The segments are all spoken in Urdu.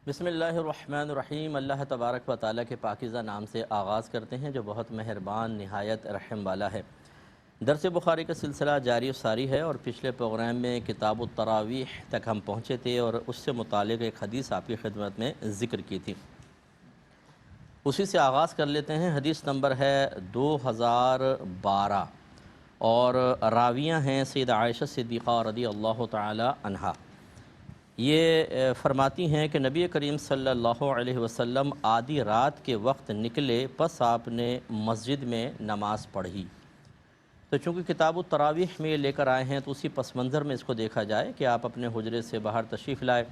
بسم اللہ الرحمن الرحیم۔ اللہ تبارک و تعالیٰ کے پاکیزہ نام سے آغاز کرتے ہیں جو بہت مہربان نہایت رحم والا ہے۔ درس بخاری کا سلسلہ جاری و ساری ہے اور پچھلے پروگرام میں کتاب التراویح تک ہم پہنچے تھے اور اس سے متعلق ایک حدیث آپ کی خدمت میں ذکر کی تھی، اسی سے آغاز کر لیتے ہیں۔ حدیث نمبر ہے 2012 اور راویہ ہیں سیدہ عائشہ صدیقہ رضی اللہ تعالی عنہا۔ یہ فرماتی ہیں کہ نبی کریم صلی اللہ علیہ وسلم آدھی رات کے وقت نکلے، پس آپ نے مسجد میں نماز پڑھی۔ تو چونکہ کتاب التراویح میں یہ لے کر آئے ہیں تو اسی پس منظر میں اس کو دیکھا جائے کہ آپ اپنے حجرے سے باہر تشریف لائے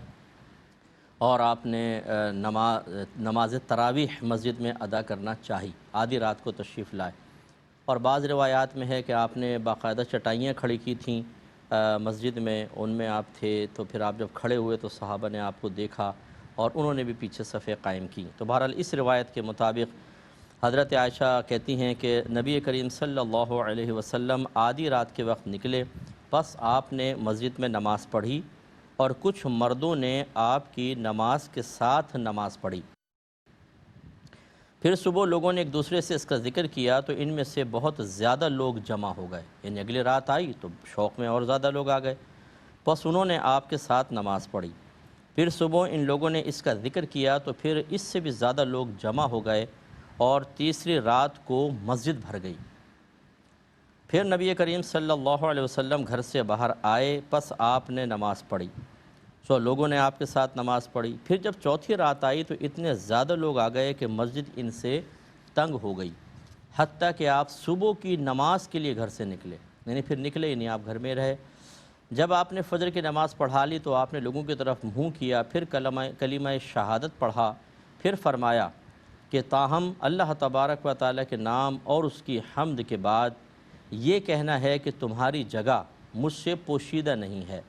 اور آپ نے نماز تراویح مسجد میں ادا کرنا چاہی، آدھی رات کو تشریف لائے۔ اور بعض روایات میں ہے کہ آپ نے باقاعدہ چٹائیاں کھڑی کی تھیں مسجد میں، ان میں آپ تھے، تو پھر آپ جب کھڑے ہوئے تو صحابہ نے آپ کو دیکھا اور انہوں نے بھی پیچھے صفیں قائم کی۔ تو بہرحال اس روایت کے مطابق حضرت عائشہ کہتی ہیں کہ نبی کریم صلی اللہ علیہ وسلم آدھی رات کے وقت نکلے، پس آپ نے مسجد میں نماز پڑھی اور کچھ مردوں نے آپ کی نماز کے ساتھ نماز پڑھی۔ پھر صبح لوگوں نے ایک دوسرے سے اس کا ذکر کیا تو ان میں سے بہت زیادہ لوگ جمع ہو گئے، یعنی اگلی رات آئی تو شوق میں اور زیادہ لوگ آ گئے، پس انہوں نے آپ کے ساتھ نماز پڑھی۔ پھر صبح ان لوگوں نے اس کا ذکر کیا تو پھر اس سے بھی زیادہ لوگ جمع ہو گئے اور تیسری رات کو مسجد بھر گئی۔ پھر نبی کریم صلی اللہ علیہ وسلم گھر سے باہر آئے، پس آپ نے نماز پڑھی، لوگوں نے آپ کے ساتھ نماز پڑھی۔ پھر جب چوتھی رات آئی تو اتنے زیادہ لوگ آ گئے کہ مسجد ان سے تنگ ہو گئی، حتیٰ کہ آپ صبح کی نماز کے لیے گھر سے نکلے، یعنی پھر نکلے ہی نہیں، آپ گھر میں رہے۔ جب آپ نے فجر کی نماز پڑھا لی تو آپ نے لوگوں کی طرف منہ کیا، پھر کلمہ شہادت پڑھا، پھر فرمایا کہ تاہم اللہ تبارک و تعالیٰ کے نام اور اس کی حمد کے بعد یہ کہنا ہے کہ تمہاری جگہ مجھ سے پوشیدہ نہیں ہے،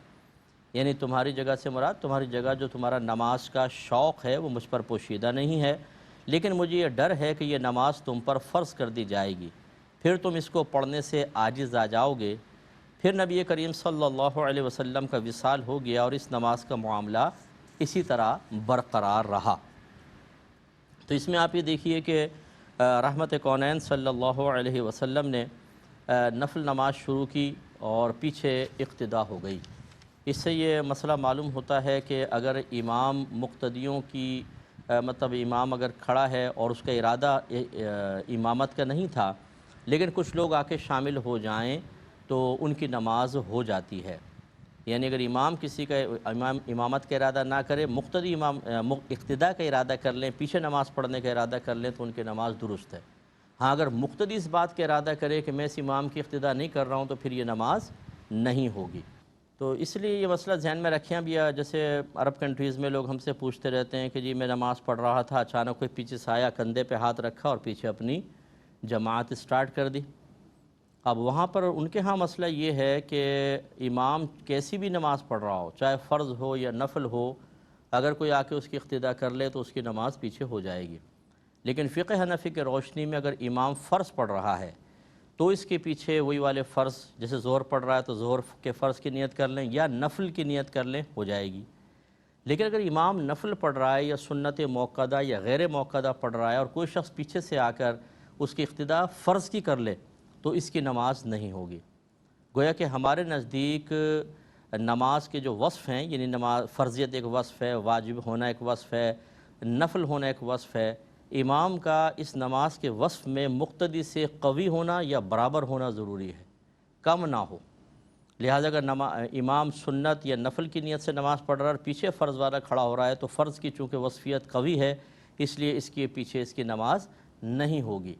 یعنی تمہاری جگہ سے مراد تمہاری جگہ جو تمہارا نماز کا شوق ہے وہ مجھ پر پوشیدہ نہیں ہے، لیکن مجھے یہ ڈر ہے کہ یہ نماز تم پر فرض کر دی جائے گی، پھر تم اس کو پڑھنے سے عاجز آ جاؤ گے۔ پھر نبی کریم صلی اللہ علیہ وسلم کا وصال ہو گیا اور اس نماز کا معاملہ اسی طرح برقرار رہا۔ تو اس میں آپ یہ دیکھیے کہ رحمت کونین صلی اللہ علیہ وسلم نے نفل نماز شروع کی اور پیچھے اقتدا ہو گئی۔ اس سے یہ مسئلہ معلوم ہوتا ہے کہ اگر امام مقتدیوں کی مطلب امام اگر کھڑا ہے اور اس کا ارادہ امامت کا نہیں تھا، لیکن کچھ لوگ آ کے شامل ہو جائیں تو ان کی نماز ہو جاتی ہے، یعنی اگر امام کسی کا امامت کا ارادہ نہ کرے، مقتدی اقتداء کا ارادہ کر لیں، پیچھے نماز پڑھنے کا ارادہ کر لیں تو ان کی نماز درست ہے۔ ہاں اگر مقتدی اس بات کا ارادہ کرے کہ میں اس امام کی اقتداء نہیں کر رہا ہوں تو پھر یہ نماز نہیں ہوگی۔ تو اس لیے یہ مسئلہ ذہن میں رکھیں بھی، جیسے عرب کنٹریز میں لوگ ہم سے پوچھتے رہتے ہیں کہ جی میں نماز پڑھ رہا تھا، اچانک کوئی پیچھے سے آیا، کندھے پہ ہاتھ رکھا اور پیچھے اپنی جماعت سٹارٹ کر دی۔ اب وہاں پر ان کے ہاں مسئلہ یہ ہے کہ امام کیسی بھی نماز پڑھ رہا ہو، چاہے فرض ہو یا نفل ہو، اگر کوئی آ کے اس کی اقتداء کر لے تو اس کی نماز پیچھے ہو جائے گی۔ لیکن فقہ حنفی کے روشنی میں اگر امام فرض پڑھ رہا ہے تو اس کے پیچھے وہی والے فرض، جیسے ظہر پڑھ رہا ہے تو ظہر کے فرض کی نیت کر لیں یا نفل کی نیت کر لیں، ہو جائے گی۔ لیکن اگر امام نفل پڑھ رہا ہے یا سنت موقدہ یا غیر موقدہ پڑھ رہا ہے اور کوئی شخص پیچھے سے آ کر اس کی اقتداء فرض کی کر لے تو اس کی نماز نہیں ہوگی۔ گویا کہ ہمارے نزدیک نماز کے جو وصف ہیں، یعنی نماز فرضیت ایک وصف ہے، واجب ہونا ایک وصف ہے، نفل ہونا ایک وصف ہے، امام کا اس نماز کے وصف میں مقتدی سے قوی ہونا یا برابر ہونا ضروری ہے، کم نہ ہو۔ لہٰذا اگر امام سنت یا نفل کی نیت سے نماز پڑھ رہا ہے اور پیچھے فرض والا کھڑا ہو رہا ہے تو فرض کی چونکہ وصفیت قوی ہے، اس لیے اس کے پیچھے اس کی نماز نہیں ہوگی۔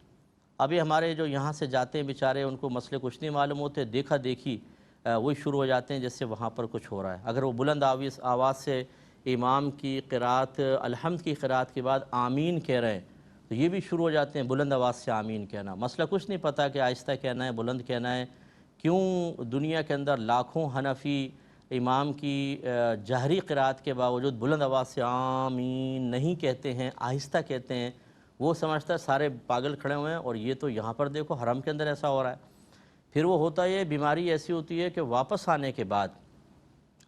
ابھی ہمارے جو یہاں سے جاتے ہیں بیچارے، ان کو مسئلے کچھ نہیں معلوم ہوتے، دیکھا دیکھی وہی شروع ہو جاتے ہیں جیسے وہاں پر کچھ ہو رہا ہے۔ اگر وہ بلند آواز سے امام کی قرات الحمد کی قرات کے بعد آمین کہہ رہے ہیں تو یہ بھی شروع ہو جاتے ہیں بلند آواز سے آمین کہنا۔ مسئلہ کچھ نہیں پتہ کہ آہستہ کہنا ہے، بلند کہنا ہے۔ کیوں دنیا کے اندر لاکھوں حنفی امام کی جہری قرات کے باوجود بلند آواز سے آمین نہیں کہتے ہیں، آہستہ کہتے ہیں؟ وہ سمجھتا ہے سارے پاگل کھڑے ہوئے ہیں اور یہ تو یہاں پر دیکھو حرم کے اندر ایسا ہو رہا ہے۔ پھر وہ ہوتا ہے، بیماری ایسی ہوتی ہے کہ واپس آنے کے بعد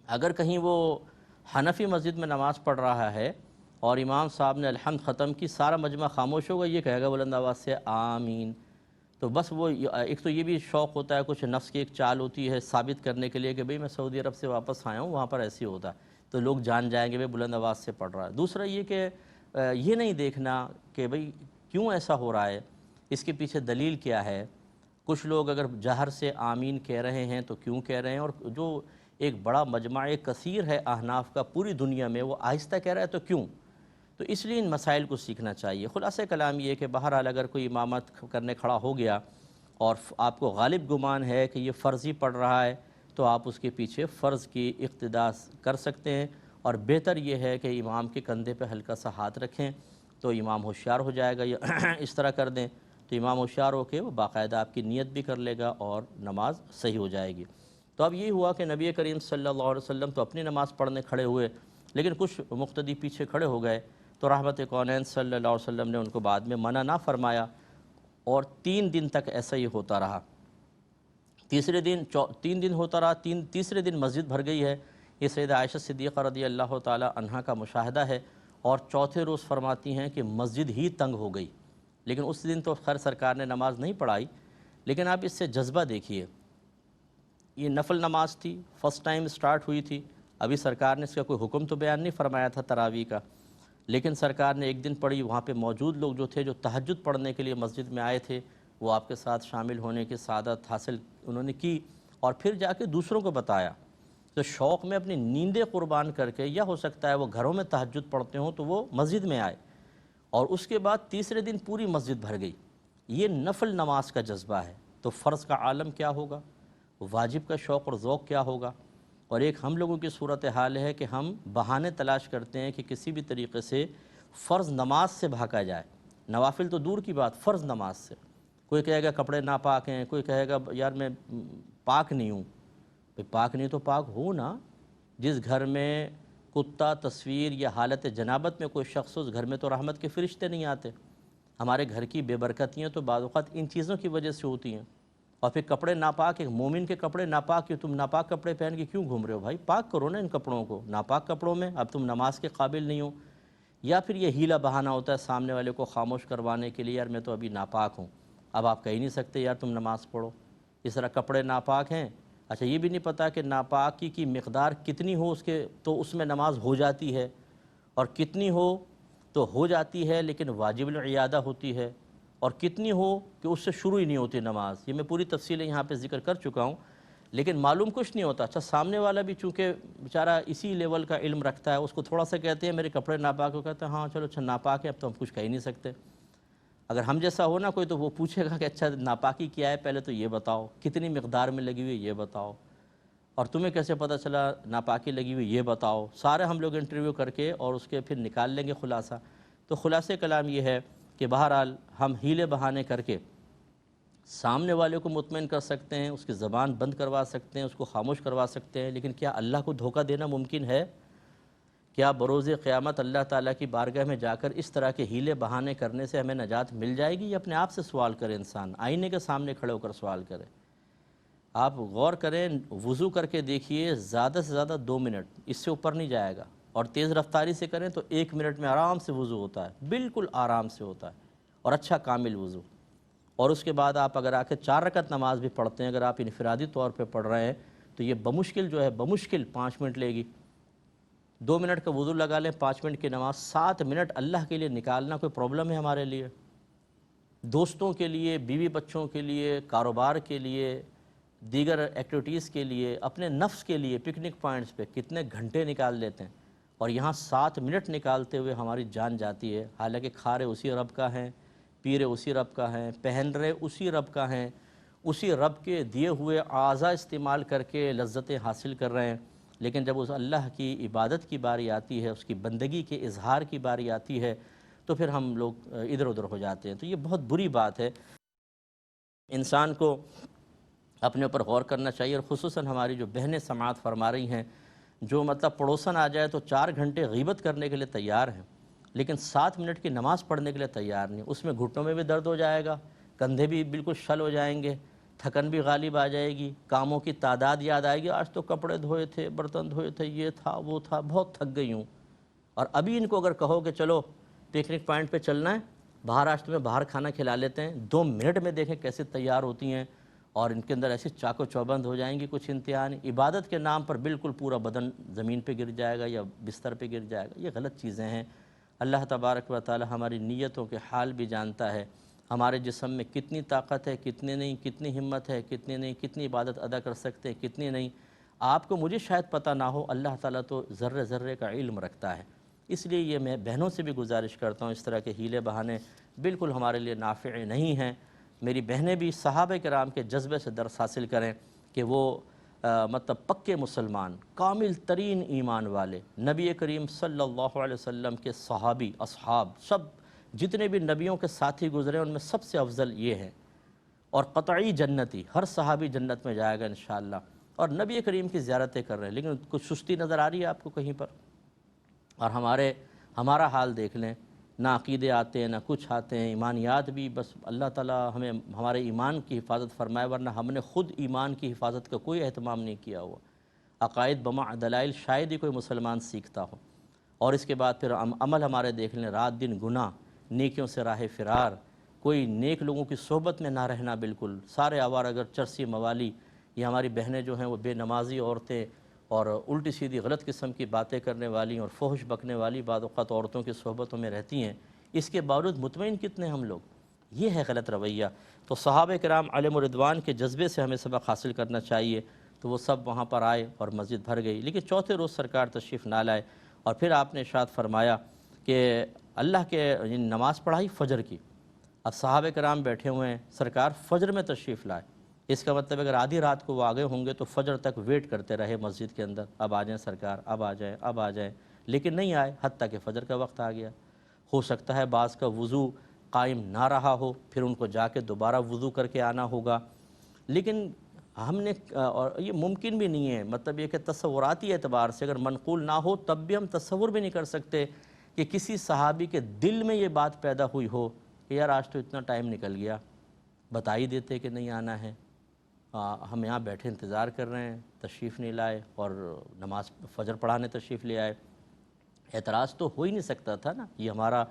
اگر کہیں وہ حنفی مسجد میں نماز پڑھ رہا ہے اور امام صاحب نے الحمد ختم کی، سارا مجمع خاموش ہوگا، یہ کہے گا بلند آواز سے آمین۔ تو بس وہ ایک تو یہ بھی شوق ہوتا ہے، کچھ نفس کی ایک چال ہوتی ہے ثابت کرنے کے لیے کہ بھئی میں سعودی عرب سے واپس آیا ہوں، وہاں پر ایسے ہی ہوتا ہے تو لوگ جان جائیں گے بھئی بلند آواز سے پڑھ رہا ہے۔ دوسرا یہ کہ یہ نہیں دیکھنا کہ بھئی کیوں ایسا ہو رہا ہے، اس کے پیچھے دلیل کیا ہے۔ کچھ لوگ اگر جہر سے آمین کہہ رہے ہیں تو کیوں کہہ رہے ہیں، اور جو ایک بڑا مجمع کثیر ہے احناف کا پوری دنیا میں، وہ آہستہ کہہ رہا ہے تو کیوں؟ تو اس لیے ان مسائل کو سیکھنا چاہیے۔ خلاصہ کلام یہ ہے کہ بہرحال اگر کوئی امامت کرنے کھڑا ہو گیا اور آپ کو غالب گمان ہے کہ یہ فرض ہی پڑھ رہا ہے تو آپ اس کے پیچھے فرض کی اقتداء کر سکتے ہیں، اور بہتر یہ ہے کہ امام کے کندھے پہ ہلکا سا ہاتھ رکھیں تو امام ہوشیار ہو جائے گا، یا اس طرح کر دیں تو امام ہوشیار ہو کے وہ باقاعدہ آپ کی نیت بھی کر لے گا اور نماز صحیح ہو جائے گی۔ تو اب یہ ہوا کہ نبی کریم صلی اللہ علیہ وسلم تو اپنی نماز پڑھنے کھڑے ہوئے، لیکن کچھ مقتدی پیچھے کھڑے ہو گئے تو رحمت کونین صلی اللہ علیہ وسلم نے ان کو بعد میں منع نہ فرمایا، اور 3 دن تک ایسا ہی ہوتا رہا۔ تیسرے دن 3 دن ہوتا رہا، تیسرے دن مسجد بھر گئی ہے، یہ سیدہ عائشہ صدیقہ رضی اللہ تعالی عنہا کا مشاہدہ ہے، اور چوتھے روز فرماتی ہیں کہ مسجد ہی تنگ ہو گئی۔ لیکن اس دن تو خیر سرکار نے نماز نہیں پڑھائی، لیکن آپ اس سے جذبہ دیکھیے، یہ نفل نماز تھی، فرسٹ ٹائم سٹارٹ ہوئی تھی، ابھی سرکار نے اس کا کوئی حکم تو بیان نہیں فرمایا تھا تراویح کا، لیکن سرکار نے ایک دن پڑھی، وہاں پہ موجود لوگ جو تھے جو تہجد پڑھنے کے لیے مسجد میں آئے تھے، وہ آپ کے ساتھ شامل ہونے کی سعادت حاصل انہوں نے کی، اور پھر جا کے دوسروں کو بتایا۔ تو شوق میں اپنی نیندیں قربان کر کے، یا ہو سکتا ہے وہ گھروں میں تہجد پڑھتے ہوں تو وہ مسجد میں آئے، اور اس کے بعد تیسرے دن پوری مسجد بھر گئی۔ یہ نفل نماز کا جذبہ ہے، تو فرض کا عالم کیا ہوگا، واجب کا شوق اور ذوق کیا ہوگا۔ اور ایک ہم لوگوں کی صورتحال ہے کہ ہم بہانے تلاش کرتے ہیں کہ کسی بھی طریقے سے فرض نماز سے بھاگا جائے، نوافل تو دور کی بات، فرض نماز سے۔ کوئی کہے گا کپڑے ناپاک ہیں، کوئی کہے گا یار میں پاک نہیں ہوں۔ پاک نہیں تو پاک ہو نا۔ جس گھر میں کتا تصویر یا حالت جنابت میں کوئی شخص، اس گھر میں تو رحمت کے فرشتے نہیں آتے۔ ہمارے گھر کی بے برکتیاں تو بعض اوقات ان چیزوں کی وجہ سے ہوتی ہیں۔ اور پھر کپڑے ناپاک، ایک مومن کے کپڑے ناپاک، کہ تم ناپاک کپڑے پہن کے کیوں گھوم رہے ہو؟ بھائی پاک کرو نا ان کپڑوں کو، ناپاک کپڑوں میں اب تم نماز کے قابل نہیں ہو۔ یا پھر یہ ہیلا بہانہ ہوتا ہے سامنے والے کو خاموش کروانے کے لیے، یار میں تو ابھی ناپاک ہوں، اب آپ کہہ نہیں سکتے یار تم نماز پڑھو۔ اس طرح کپڑے ناپاک ہیں، اچھا یہ بھی نہیں پتہ کہ ناپاکی کی مقدار کتنی ہو اس کے تو اس میں نماز ہو جاتی ہے، اور کتنی ہو تو ہو جاتی ہے لیکن واجب العیادہ ہوتی ہے، اور کتنی ہو کہ اس سے شروع ہی نہیں ہوتی نماز۔ یہ میں پوری تفصیلیں یہاں پہ ذکر کر چکا ہوں، لیکن معلوم کچھ نہیں ہوتا۔ اچھا سامنے والا بھی چونکہ بیچارہ اسی لیول کا علم رکھتا ہے، اس کو تھوڑا سا کہتے ہیں میرے کپڑے ناپاک ہو، کہتے ہیں ہاں چلو اچھا ناپاک ہے، اب تو ہم کچھ کہہ ہی نہیں سکتے۔ اگر ہم جیسا ہو نا کوئی تو وہ پوچھے گا کہ اچھا ناپاکی کیا ہے، پہلے تو یہ بتاؤ، کتنی مقدار میں لگی ہوئی ہے یہ بتاؤ، اور تمہیں کیسے پتہ چلا ناپاکی لگی ہوئی یہ بتاؤ۔ سارے ہم لوگ انٹرویو کر کے اور اس کے پھر نکال لیں گے خلاصہ۔ تو خلاصہ کلام یہ ہے کہ بہرحال ہم ہیلے بہانے کر کے سامنے والے کو مطمئن کر سکتے ہیں، اس کی زبان بند کروا سکتے ہیں، اس کو خاموش کروا سکتے ہیں، لیکن کیا اللہ کو دھوکہ دینا ممکن ہے؟ کیا بروز قیامت اللہ تعالیٰ کی بارگاہ میں جا کر اس طرح کے ہیلے بہانے کرنے سے ہمیں نجات مل جائے گی؟ یا اپنے آپ سے سوال کرے، انسان آئینے کے سامنے کھڑے ہو کر سوال کرے۔ آپ غور کریں، وضو کر کے دیکھیے، زیادہ سے زیادہ 2 منٹ، اس سے اوپر نہیں جائے گا، اور تیز رفتاری سے کریں تو 1 منٹ میں آرام سے وضو ہوتا ہے، بالکل آرام سے ہوتا ہے، اور اچھا کامل وضو۔ اور اس کے بعد آپ اگر آ کے 4 رکعت نماز بھی پڑھتے ہیں، اگر آپ انفرادی طور پہ پڑھ رہے ہیں تو یہ بمشکل جو ہے بمشکل 5 منٹ لے گی۔ 2 منٹ کا وضو لگا لیں، 5 منٹ کی نماز، 7 منٹ اللہ کے لیے نکالنا کوئی پرابلم ہے ہمارے لیے؟ دوستوں کے لیے، بیوی بچوں کے لیے، کاروبار کے لیے، دیگر ایکٹیویٹیز کے لیے، اپنے نفس کے لیے پکنک پوائنٹس پہ کتنے گھنٹے نکال لیتے ہیں، اور یہاں 7 منٹ نکالتے ہوئے ہماری جان جاتی ہے، حالانکہ کھا رہے اسی رب کا ہیں، پی رہے اسی رب کا ہیں، پہن رہے اسی رب کا ہیں، اسی رب کے دیے ہوئے اعضاء استعمال کر کے لذتیں حاصل کر رہے ہیں، لیکن جب اس اللہ کی عبادت کی باری آتی ہے، اس کی بندگی کے اظہار کی باری آتی ہے تو پھر ہم لوگ ادھر ادھر ہو جاتے ہیں۔ تو یہ بہت بری بات ہے، انسان کو اپنے اوپر غور کرنا چاہیے، اور خصوصاً ہماری جو بہنیں سماعت فرما رہی ہیں، جو مطلب پڑوسن آ جائے تو 4 گھنٹے غیبت کرنے کے لیے تیار ہیں، لیکن 7 منٹ کی نماز پڑھنے کے لیے تیار نہیں، اس میں گھٹنوں میں بھی درد ہو جائے گا، کندھے بھی بالکل شل ہو جائیں گے، تھکن بھی غالب آ جائے گی، کاموں کی تعداد یاد آئے گی، آج تو کپڑے دھوئے تھے، برتن دھوئے تھے، یہ تھا وہ تھا، بہت تھک گئی ہوں، اور ابھی ان کو اگر کہو کہ چلو پکنک پوائنٹ پہ چلنا ہے، مہاراشٹر میں باہر کھانا کھلا لیتے ہیں، 2 منٹ میں دیکھیں کیسے تیار ہوتی ہیں، اور ان کے اندر ایسی چاق و چوبند ہو جائیں گی کچھ انتہا نہیں، عبادت کے نام پر بالکل پورا بدن زمین پہ گر جائے گا یا بستر پہ گر جائے گا۔ یہ غلط چیزیں ہیں۔ اللہ تبارک و تعالی ہماری نیتوں کے حال بھی جانتا ہے، ہمارے جسم میں کتنی طاقت ہے، کتنے نہیں، کتنی ہمت ہے، کتنے نہیں، کتنی عبادت ادا کر سکتے ہیں، کتنی نہیں۔ آپ کو مجھے شاید پتہ نہ ہو، اللہ تعالیٰ تو ذرے ذرے کا علم رکھتا ہے۔ اس لیے یہ میں بہنوں سے بھی گزارش کرتا ہوں، اس طرح کے ہیلے بہانے بالکل ہمارے لیے نافع نہیں ہیں۔ میری بہنیں بھی صحابہ کرام کے جذبے سے درس حاصل کریں کہ وہ مطلب پکے مسلمان، کامل ترین ایمان والے، نبی کریم صلی اللہ علیہ وسلم کے صحابی، اصحاب، سب جتنے بھی نبیوں کے ساتھی گزرے ان میں سب سے افضل یہ ہیں، اور قطعی جنتی، ہر صحابی جنت میں جائے گا انشاءاللہ، اور نبی کریم کی زیارتیں کر رہے ہیں، لیکن کچھ سستی نظر آ رہی ہے آپ کو کہیں پر؟ اور ہمارا حال دیکھ لیں، نہ عقیدے آتے ہیں، نہ کچھ آتے ہیں، ایمانیات بھی بس اللہ تعالیٰ ہمیں ہمارے ایمان کی حفاظت فرمائے، ورنہ ہم نے خود ایمان کی حفاظت کا کوئی اہتمام نہیں کیا ہوا۔ عقائد بمع دلائل شاید ہی کوئی مسلمان سیکھتا ہو، اور اس کے بعد پھر عمل ہمارے دیکھ لیں، رات دن گناہ، نیکیوں سے راہ فرار، کوئی نیک لوگوں کی صحبت میں نہ رہنا، بالکل سارے آوارہ اگر چرسی موالی، یہ ہماری بہنیں جو ہیں وہ بے نمازی عورتیں اور الٹی سیدھی غلط قسم کی باتیں کرنے والی اور فحش بکنے والی بعض اوقات عورتوں کی صحبتوں میں رہتی ہیں، اس کے باوجود مطمئن کتنے ہم لوگ؟ یہ ہے غلط رویہ۔ تو صحابہ کرام علیہم الرضوان کے جذبے سے ہمیں سبق حاصل کرنا چاہیے، تو وہ سب وہاں پر آئے اور مسجد بھر گئی، لیکن چوتھے روز سرکار تشریف نہ لائے، اور پھر آپ نے ارشاد فرمایا کہ اللہ کے نماز پڑھائی فجر کی۔ اب صحابہ کرام بیٹھے ہوئے ہیں، سرکار فجر میں تشریف لائے، اس کا مطلب اگر آدھی رات کو وہ آگے ہوں گے تو فجر تک ویٹ کرتے رہے مسجد کے اندر، اب آ جائیں سرکار، اب آ جائیں، اب آ جائیں، لیکن نہیں آئے، حتیٰ کہ فجر کا وقت آ گیا۔ ہو سکتا ہے بعض کا وضو قائم نہ رہا ہو، پھر ان کو جا کے دوبارہ وضو کر کے آنا ہوگا، لیکن ہم نے اور یہ ممکن بھی نہیں ہے، مطلب یہ کہ تصوراتی اعتبار سے اگر منقول نہ ہو تب بھی ہم تصور بھی نہیں کر سکتے کہ کسی صحابی کے دل میں یہ بات پیدا ہوئی ہو کہ یار آج تو اتنا ٹائم نکل گیا، بتا ہی دیتے کہ نہیں آنا ہے، ہم یہاں بیٹھے انتظار کر رہے ہیں، تشریف نہیں لائے، اور نماز فجر پڑھانے تشریف لے آئے۔ اعتراض تو ہو ہی نہیں سکتا تھا نا، یہ ہمارا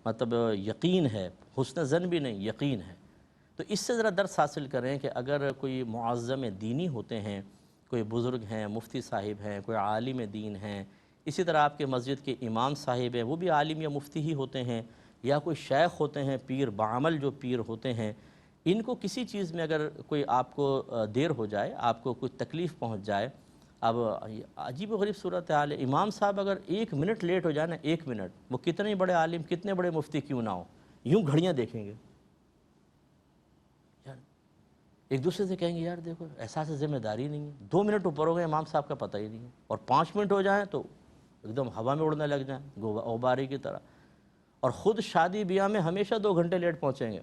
مطلب یقین ہے، حسن ظن بھی نہیں، یقین ہے۔ تو اس سے ذرا درس حاصل کریں کہ اگر کوئی معظم دینی ہوتے ہیں، کوئی بزرگ ہیں، مفتی صاحب ہیں، کوئی عالم دین ہیں، اسی طرح آپ کے مسجد کے امام صاحب ہیں، وہ بھی عالم یا مفتی ہی ہوتے ہیں، یا کوئی شیخ ہوتے ہیں، پیر بعمل جو پیر ہوتے ہیں، ان کو کسی چیز میں اگر کوئی آپ کو دیر ہو جائے، آپ کو کوئی تکلیف پہنچ جائے، اب عجیب و غریب صورتحال ہے، امام صاحب اگر 1 منٹ لیٹ ہو جائے نا، 1 منٹ، وہ کتنے بڑے عالم، کتنے بڑے مفتی کیوں نہ ہو، یوں گھڑیاں دیکھیں گے، یار ایک دوسرے سے کہیں گے یار دیکھو احساس ذمہ داری نہیں ہے، 2 منٹ اوپر ہو گئے امام صاحب کا پتہ ہی نہیں ہے، اور 5 منٹ ہو جائیں تو ایک دم ہوا میں اڑنے لگ جائیں غبارے کی طرح، اور خود شادی بیاہ میں ہمیشہ 2 گھنٹے لیٹ پہنچیں گے،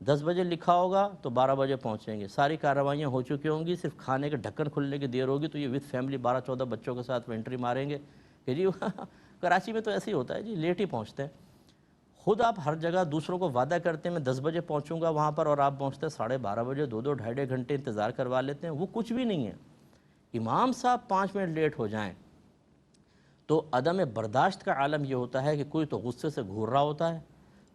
10 بجے لکھا ہوگا تو 12 بجے پہنچیں گے، ساری کارروائیاں ہو چکی ہوں گی، صرف کھانے کے ڈھکن کھلنے کی دیر ہوگی تو یہ وتھ فیملی 12-14 بچوں کے ساتھ انٹری ماریں گے کہ جی کراچی میں تو ایسے ہی ہوتا ہے جی، لیٹ ہی پہنچتے ہیں۔ خود آپ ہر جگہ دوسروں کو وعدہ کرتے ہیں میں 10 بجے پہنچوں گا وہاں پر، اور آپ پہنچتے ہیں 12:30 بجے، 2-2 ڈھائی گھنٹے انتظار کروا لیتے ہیں، وہ کچھ بھی نہیں ہے۔ امام صاحب 5 منٹ لیٹ ہو جائیں تو عدم برداشت کا عالم یہ ہوتا ہے کہ کوئی تو غصے سے گھور رہا ہوتا ہے،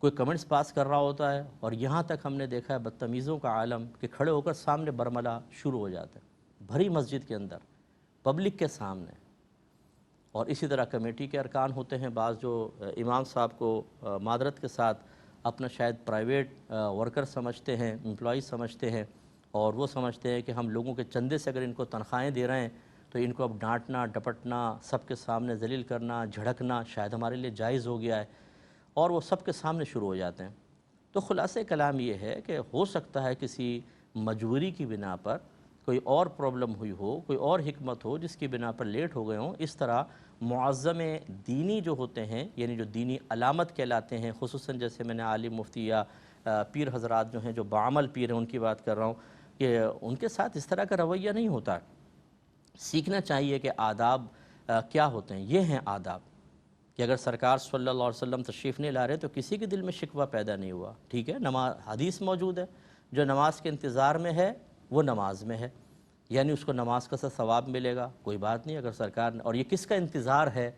کوئی کمنٹس پاس کر رہا ہوتا ہے، اور یہاں تک ہم نے دیکھا ہے بدتمیزوں کا عالم کہ کھڑے ہو کر سامنے برملا شروع ہو جاتے ہیں، بھری مسجد کے اندر، پبلک کے سامنے۔ اور اسی طرح کمیٹی کے ارکان ہوتے ہیں بعض جو امام صاحب کو معذرت کے ساتھ اپنا شاید پرائیویٹ ورکر سمجھتے ہیں، امپلائی سمجھتے ہیں، اور وہ سمجھتے ہیں کہ ہم لوگوں کے چندے سے اگر ان کو تنخواہیں دے رہے ہیں تو ان کو اب ڈانٹنا، ڈپٹنا، سب کے سامنے ذلیل کرنا، جھڑکنا شاید ہمارے لیے جائز ہو گیا ہے، اور وہ سب کے سامنے شروع ہو جاتے ہیں۔ تو خلاصہ کلام یہ ہے کہ ہو سکتا ہے کسی مجبوری کی بنا پر کوئی اور پرابلم ہوئی ہو، کوئی اور حکمت ہو جس کی بنا پر لیٹ ہو گئے ہوں۔ اس طرح معظم دینی جو ہوتے ہیں، یعنی جو دینی علامت کہلاتے ہیں، خصوصاً جیسے میں نے عالم مفتی یا پیر حضرات جو ہیں جو بعمل پیر ہیں ان کی بات کر رہا ہوں، کہ ان کے ساتھ اس طرح کا رویہ نہیں ہوتا۔ سیکھنا چاہیے کہ آداب کیا ہوتے ہیں، یہ ہیں آداب، کہ اگر سرکار صلی اللہ علیہ وسلم تشریف نہیں لا رہے تو کسی کے دل میں شکوہ پیدا نہیں ہوا، ٹھیک ہے، نماز حدیث موجود ہے، جو نماز کے انتظار میں ہے وہ نماز میں ہے، یعنی اس کو نماز کا سا ثواب ملے گا، کوئی بات نہیں اگر سرکار اور یہ کس کا انتظار ہے،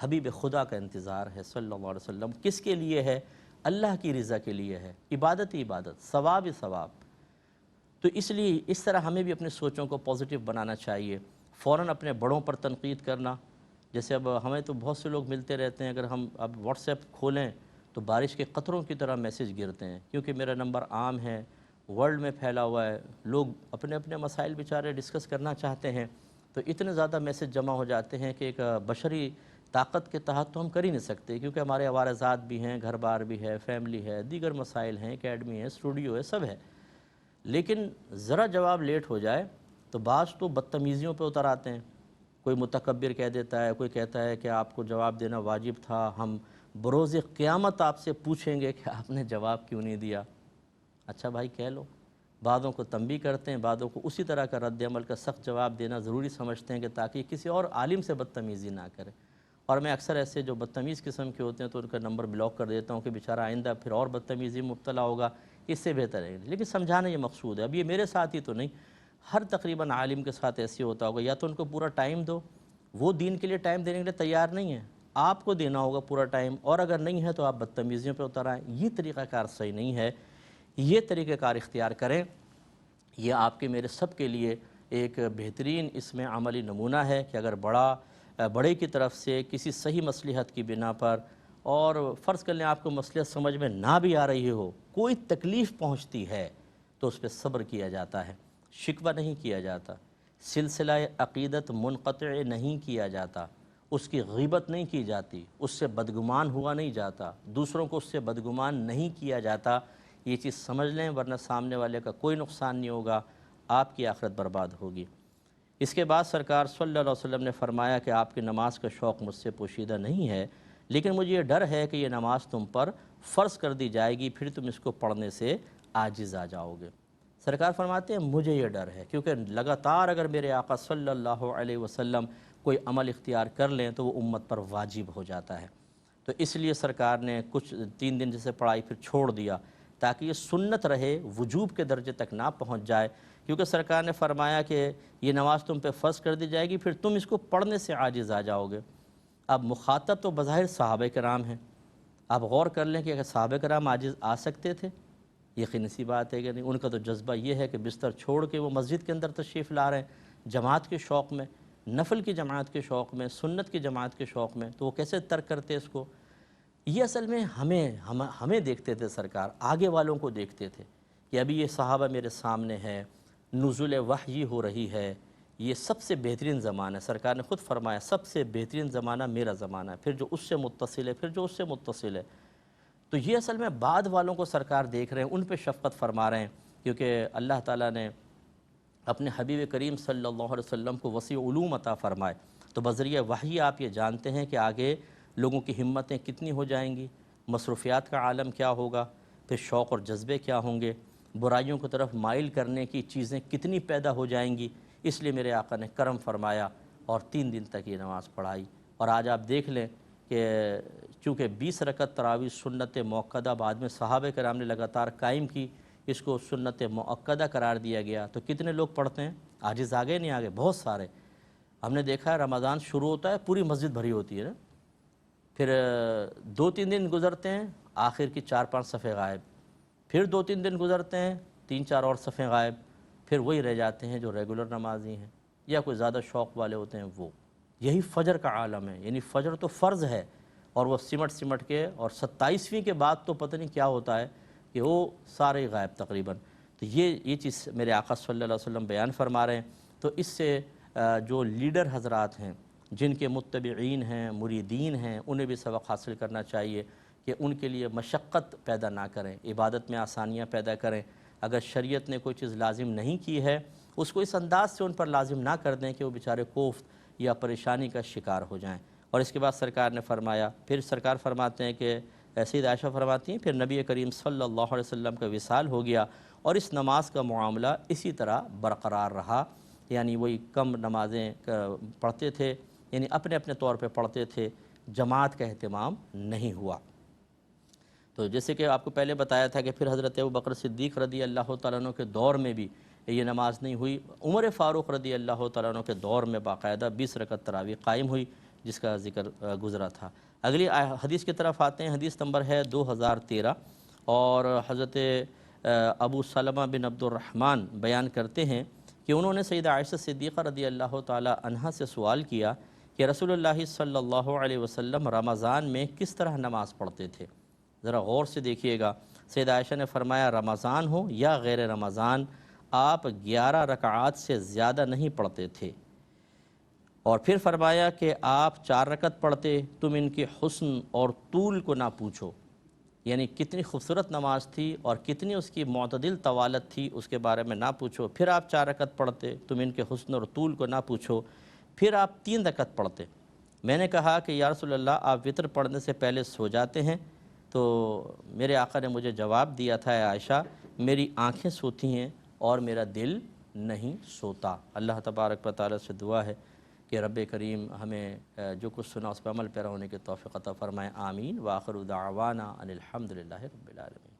حبیب خدا کا انتظار ہے صلی اللہ علیہ وسلم. کس کے لیے ہے؟ اللہ کی رضا کے لیے ہے. عبادت ہی عبادت، ثواب ہی ثواب. تو اس لیے اس طرح ہمیں بھی اپنی سوچوں کو پازیٹیو بنانا چاہیے. فوراً اپنے بڑوں پر تنقید کرنا، جیسے اب ہمیں تو بہت سے لوگ ملتے رہتے ہیں، اگر ہم اب واٹس ایپ کھولیں تو بارش کے قطروں کی طرح میسیج گرتے ہیں، کیونکہ میرا نمبر عام ہے، ورلڈ میں پھیلا ہوا ہے، لوگ اپنے اپنے مسائل بیچارے ڈسکس کرنا چاہتے ہیں، تو اتنے زیادہ میسیج جمع ہو جاتے ہیں کہ ایک بشری طاقت کے تحت تو ہم کر ہی نہیں سکتے، کیونکہ ہمارے عوارضات بھی ہیں، گھر بار بھی ہے، فیملی ہے، دیگر مسائل ہیں، اکیڈمی ہے، اسٹوڈیو ہے، سب ہے. لیکن ذرا جواب لیٹ ہو جائے تو بعض تو بدتمیزیوں پہ اتر آتے ہیں. کوئی متکبر کہہ دیتا ہے، کوئی کہتا ہے کہ آپ کو جواب دینا واجب تھا، ہم بروز قیامت آپ سے پوچھیں گے کہ آپ نے جواب کیوں نہیں دیا. اچھا بھائی کہہ لو. بعضوں کو تنبیہ کرتے ہیں، بعضوں کو اسی طرح کا رد عمل کا سخت جواب دینا ضروری سمجھتے ہیں کہ تاکہ کسی اور عالم سے بدتمیزی نہ کرے. اور میں اکثر ایسے جو بدتمیز قسم کے ہوتے ہیں تو ان کا نمبر بلاک کر دیتا ہوں کہ بیچارہ آئندہ پھر اور بدتمیزی میں مبتلا ہوگا، اس سے بہتر ہے. لیکن سمجھانا یہ مقصود ہے. اب یہ میرے ساتھ ہی تو نہیں، ہر تقریباً عالم کے ساتھ ایسے ہوتا ہوگا. یا تو ان کو پورا ٹائم دو، وہ دین کے لیے ٹائم دینے کے لیے تیار نہیں ہے، آپ کو دینا ہوگا پورا ٹائم، اور اگر نہیں ہے تو آپ بدتمیزیوں پہ اتر آئیں. یہ طریقہ کار صحیح نہیں ہے. یہ طریقہ کار اختیار کریں. یہ آپ کے میرے سب کے لیے ایک بہترین اس میں عملی نمونہ ہے کہ اگر بڑے کی طرف سے کسی صحیح مصلحت کی بنا پر، اور فرض کر لیں آپ کو مصلحت سمجھ میں نہ بھی آ رہی ہو، کوئی تکلیف پہنچتی ہے تو اس پہ صبر کیا جاتا ہے، شکوہ نہیں کیا جاتا، سلسلہ عقیدت منقطع نہیں کیا جاتا، اس کی غیبت نہیں کی جاتی، اس سے بدگمان ہوا نہیں جاتا، دوسروں کو اس سے بدگمان نہیں کیا جاتا. یہ چیز سمجھ لیں، ورنہ سامنے والے کا کوئی نقصان نہیں ہوگا، آپ کی آخرت برباد ہوگی. اس کے بعد سرکار صلی اللہ علیہ وسلم نے فرمایا کہ آپ کی نماز کا شوق مجھ سے پوشیدہ نہیں ہے، لیکن مجھے یہ ڈر ہے کہ یہ نماز تم پر فرض کر دی جائے گی، پھر تم اس کو پڑھنے سے عاجز آ جاؤ گے. سرکار فرماتے ہیں مجھے یہ ڈر ہے، کیونکہ لگاتار اگر میرے آقا صلی اللہ علیہ وسلم کوئی عمل اختیار کر لیں تو وہ امت پر واجب ہو جاتا ہے. تو اس لیے سرکار نے کچھ 3 دن جیسے پڑھائی پھر چھوڑ دیا تاکہ یہ سنت رہے، وجوب کے درجے تک نہ پہنچ جائے. کیونکہ سرکار نے فرمایا کہ یہ نماز تم پہ فرض کر دی جائے گی، پھر تم اس کو پڑھنے سے عاجز آ جاؤ گے. اب مخاطب تو بظاہر صحابہ کرام ہیں. آپ غور کر لیں کہ اگر صحابہ کرام عاجز آ سکتے تھے، یقینی سی بات ہے کہ نہیں. ان کا تو جذبہ یہ ہے کہ بستر چھوڑ کے وہ مسجد کے اندر تشریف لا رہے ہیں، جماعت کے شوق میں، نفل کی جماعت کے شوق میں، سنت کی جماعت کے شوق میں، تو وہ کیسے ترک کرتے اس کو. یہ اصل میں ہمیں دیکھتے تھے سرکار، آگے والوں کو دیکھتے تھے کہ ابھی یہ صحابہ میرے سامنے ہے، نزول وحی ہو رہی ہے، یہ سب سے بہترین زمانہ ہے. سرکار نے خود فرمایا سب سے بہترین زمانہ میرا زمانہ ہے، پھر جو اس سے متصل ہے، پھر جو اس سے متصل ہے. تو یہ اصل میں بعد والوں کو سرکار دیکھ رہے ہیں، ان پہ شفقت فرما رہے ہیں، کیونکہ اللہ تعالیٰ نے اپنے حبیب کریم صلی اللہ علیہ وسلم کو وسیع علوم عطا فرمائے. تو بذریعہ وحی آپ یہ جانتے ہیں کہ آگے لوگوں کی ہمتیں کتنی ہو جائیں گی، مصروفیات کا عالم کیا ہوگا، پھر شوق اور جذبے کیا ہوں گے، برائیوں کی طرف مائل کرنے کی چیزیں کتنی پیدا ہو جائیں گی. اس لیے میرے آقا نے کرم فرمایا اور 3 دن تک یہ نماز پڑھائی. اور آج آپ دیکھ لیں کہ چونکہ 20 رکعت تراویح سنت مؤکدہ بعد میں صحابہ کرام نے لگاتار قائم کی، اس کو سنت مؤکدہ قرار دیا گیا، تو کتنے لوگ پڑھتے ہیں؟ عاجز آگے نہیں آگے، بہت سارے. ہم نے دیکھا ہے رمضان شروع ہوتا ہے پوری مسجد بھری ہوتی ہے نا، پھر 2-3 دن گزرتے ہیں، آخر کی 4-5 صفحے غائب، پھر 2-3 دن گزرتے ہیں، 3-4 اور صفحے غائب، پھر وہی رہ جاتے ہیں جو ریگولر نمازی ہیں یا کوئی زیادہ شوق والے ہوتے ہیں. وہ یہی فجر کا عالم ہے، یعنی فجر تو فرض ہے اور وہ سمٹ کے، اور 27ویں کے بعد تو پتہ نہیں کیا ہوتا ہے کہ وہ سارے غائب تقریباً. تو یہ چیز میرے آقا صلی اللہ علیہ وسلم بیان فرما رہے ہیں. تو اس سے جو لیڈر حضرات ہیں، جن کے متبعین ہیں، مریدین ہیں، انہیں بھی سبق حاصل کرنا چاہیے کہ ان کے لیے مشقت پیدا نہ کریں، عبادت میں آسانیاں پیدا کریں. اگر شریعت نے کوئی چیز لازم نہیں کی ہے، اس کو اس انداز سے ان پر لازم نہ کر دیں کہ وہ بیچارے کوفت یا پریشانی کا شکار ہو جائیں. اور اس کے بعد سرکار نے فرمایا، پھر سرکار فرماتے ہیں کہ سید عائشہ فرماتی ہیں پھر نبی کریم صلی اللہ علیہ وسلم کا وصال ہو گیا اور اس نماز کا معاملہ اسی طرح برقرار رہا. یعنی وہی کم نمازیں پڑھتے تھے، یعنی اپنے اپنے طور پہ پڑھتے تھے، جماعت کا اہتمام نہیں ہوا. تو جیسے کہ آپ کو پہلے بتایا تھا کہ پھر حضرت ابوبکر صدیق رضی اللہ تعالیٰ عنہ کے دور میں بھی یہ نماز نہیں ہوئی. عمر فاروق رضی اللہ تعالیٰ عنہ کے دور میں باقاعدہ 20 رکعت تراویح قائم ہوئی، جس کا ذکر گزرا تھا۔ اگلی حدیث کی طرف آتے ہیں، حدیث نمبر ہے 2013، اور حضرت ابو سلمہ بن عبد الرحمن بیان کرتے ہیں کہ انہوں نے سیدہ عائشہ صدیقہ رضی اللہ تعالی عنہا سے سوال کیا کہ رسول اللہ صلی اللہ علیہ وسلم رمضان میں کس طرح نماز پڑھتے تھے؟ ذرا غور سے دیکھیے گا، سیدہ عائشہ نے فرمایا رمضان ہو یا غیر رمضان آپ 11 رکعات سے زیادہ نہیں پڑھتے تھے، اور پھر فرمایا کہ آپ 4 رکعت پڑھتے، تم ان کے حسن اور طول کو نہ پوچھو، یعنی کتنی خوبصورت نماز تھی اور کتنی اس کی معتدل طوالت تھی اس کے بارے میں نہ پوچھو، پھر آپ 4 رکعت پڑھتے، تم ان کے حسن اور طول کو نہ پوچھو، پھر آپ 3 رکعت پڑھتے۔ میں نے کہا کہ یا رسول اللہ آپ وطر پڑھنے سے پہلے سو جاتے ہیں؟ تو میرے آقا نے مجھے جواب دیا تھا، اے عائشہ میری آنکھیں سوتی ہیں اور میرا دل نہیں سوتا۔ اللہ تبارک و تعالیٰ سے دعا ہے کہ رب کریم ہمیں جو کچھ سنا اس پہ عمل پیرا ہونے کے توفیق عطا فرمائے، آمین۔ وآخر دعوانا ان الحمد للہ رب العالمین۔